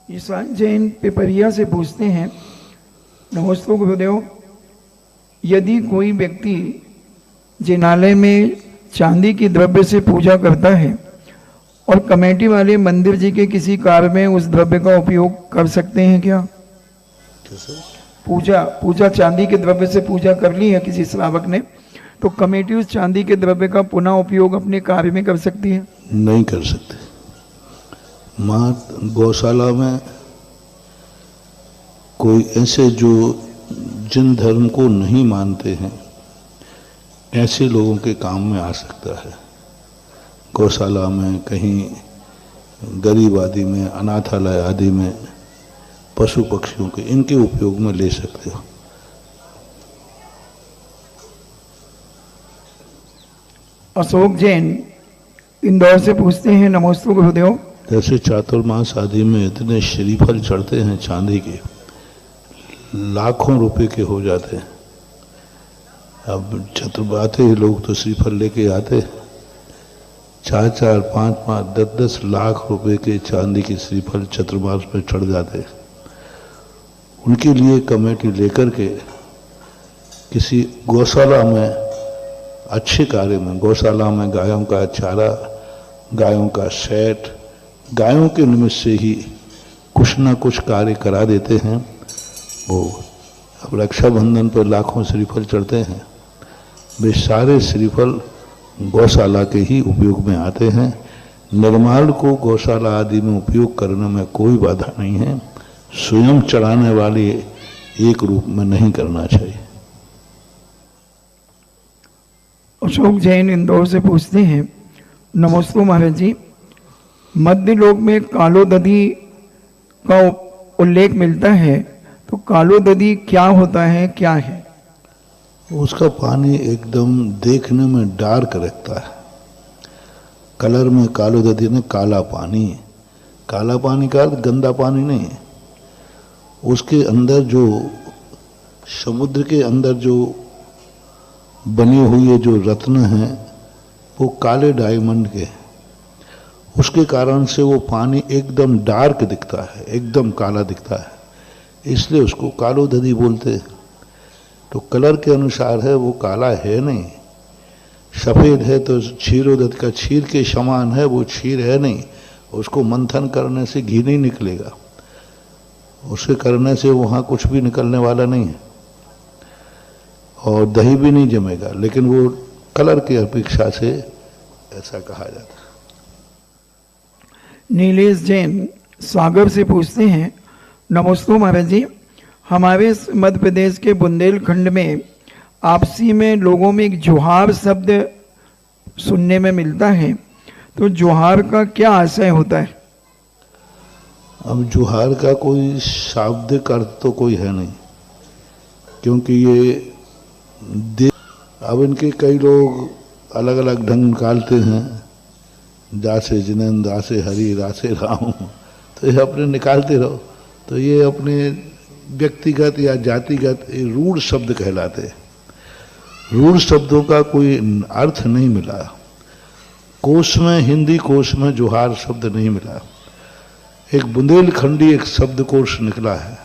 ईशान जैन पिपरिया से पूछते हैं, नमस्ते गुरुदेव, यदि कोई व्यक्ति जिनालय में चांदी की द्रव्य से पूजा करता है और कमेटी वाले मंदिर जी के किसी कार्य में उस द्रव्य का उपयोग कर सकते हैं क्या? पूजा चांदी के द्रव्य से पूजा कर ली है किसी श्रावक ने, तो कमेटी उस चांदी के द्रव्य का पुनः उपयोग अपने कार्य में कर सकती है? नहीं कर सकते। माँ गौशाला में कोई ऐसे जो जिन धर्म को नहीं मानते हैं ऐसे लोगों के काम में आ सकता है। गौशाला में, कहीं गरीब आदि में, अनाथालय आदि में पशु पक्षियों के इनके उपयोग में ले सकते हो। अशोक जैन इंदौर से पूछते हैं, नमस्ते गुरुदेव, जैसे चातुर्मास आदि में इतने श्रीफल चढ़ते हैं चांदी के, लाखों रुपए के हो जाते हैं। अब चतुर्बाते ही लोग तो श्रीफल लेके आते, 4-4, 5-5, 10-10 लाख रुपए के चांदी के श्रीफल चतुर्मास में चढ़ जाते। उनके लिए कमेटी लेकर के किसी गौशाला में, अच्छे कार्य में, गौशाला में गायों का चारा, गायों का सेट, गायों के निमित्त से ही कुछ ना कुछ कार्य करा देते हैं। वो अब रक्षाबंधन पर लाखों श्रीफल चढ़ते हैं, वे सारे श्रीफल गौशाला के ही उपयोग में आते हैं। निर्माण को गौशाला आदि में उपयोग करने में कोई बाधा नहीं है, स्वयं चढ़ाने वाले एक रूप में नहीं करना चाहिए। अशोक जैन इंदौर से पूछते हैं, नमस्ते महाराज जी, मध्य लोक में कालोदधी का उल्लेख मिलता है, तो कालोदधी क्या होता है, क्या है? उसका पानी एकदम देखने में डार्क रहता है, कलर में कालोदधी ने काला पानी, काला पानी का गंदा पानी नहीं है। उसके अंदर जो समुद्र के अंदर जो बनी हुई जो रत्न हैं वो काले डायमंड के, उसके कारण से वो पानी एकदम डार्क दिखता है, एकदम काला दिखता है, इसलिए उसको कालोदधी बोलते हैं। तो कलर के अनुसार है, वो काला है नहीं। सफ़ेद है तो क्षीरोदध का क्षीर के समान है, वो क्षीर है नहीं। उसको मंथन करने से घी नहीं निकलेगा, उसे करने से वहाँ कुछ भी निकलने वाला नहीं है और दही भी नहीं जमेगा, लेकिन वो कलर की अपेक्षा से ऐसा कहा जाता है। नीलेश जैन सागर से पूछते हैं, नमस्ते महाराज जी, हमारे मध्य प्रदेश के बुंदेलखंड में आपसी में लोगों में एक जोहार शब्द सुनने में मिलता है, तो जोहार का क्या आशय होता है? अब जोहार का कोई शाब्दिक अर्थ तो कोई है नहीं, क्योंकि ये अब इनके कई लोग अलग अलग ढंग निकालते हैं, दासे जिनेंद्र, दासे हरि, दासे राम, तो ये अपने निकालते रहो। तो ये अपने व्यक्तिगत या जातिगत रूढ़ शब्द कहलाते हैं। रूढ़ शब्दों का कोई अर्थ नहीं मिला कोश में, हिंदी कोश में जोहार शब्द नहीं मिला। एक बुंदेलखंडी एक शब्दकोश निकला है,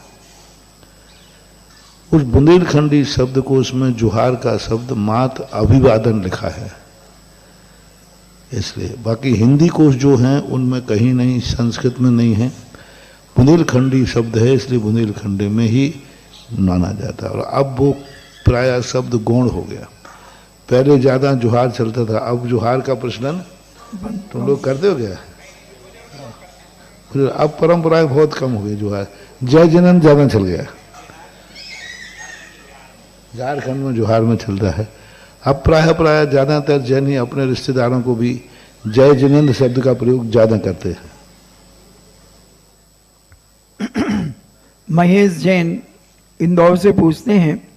उस बुंदेलखंडी शब्दकोश में जोहार का शब्द मात्र अभिवादन लिखा है, इसलिए। बाकी हिंदी कोश जो हैं उनमें कहीं नहीं, संस्कृत में नहीं है, बुंदेलखंडी शब्द है, इसलिए बुंदेलखंडी में ही माना जाता है। और अब वो प्राय शब्द गौण हो गया, पहले ज़्यादा जोहार चलता था, अब जोहार का प्रचलन तुम लोग करते हो गया, फिर अब परंपराएं बहुत कम हो गई। जोहार, जय जनन ज़्यादा चल गया, झारखंड में जोहार में चलता है। अब प्राय ज़्यादातर जैन ही अपने रिश्तेदारों को भी जय जिनेंद्र शब्द का प्रयोग ज़्यादा करते हैं। महेश जैन इंदौर से पूछते हैं,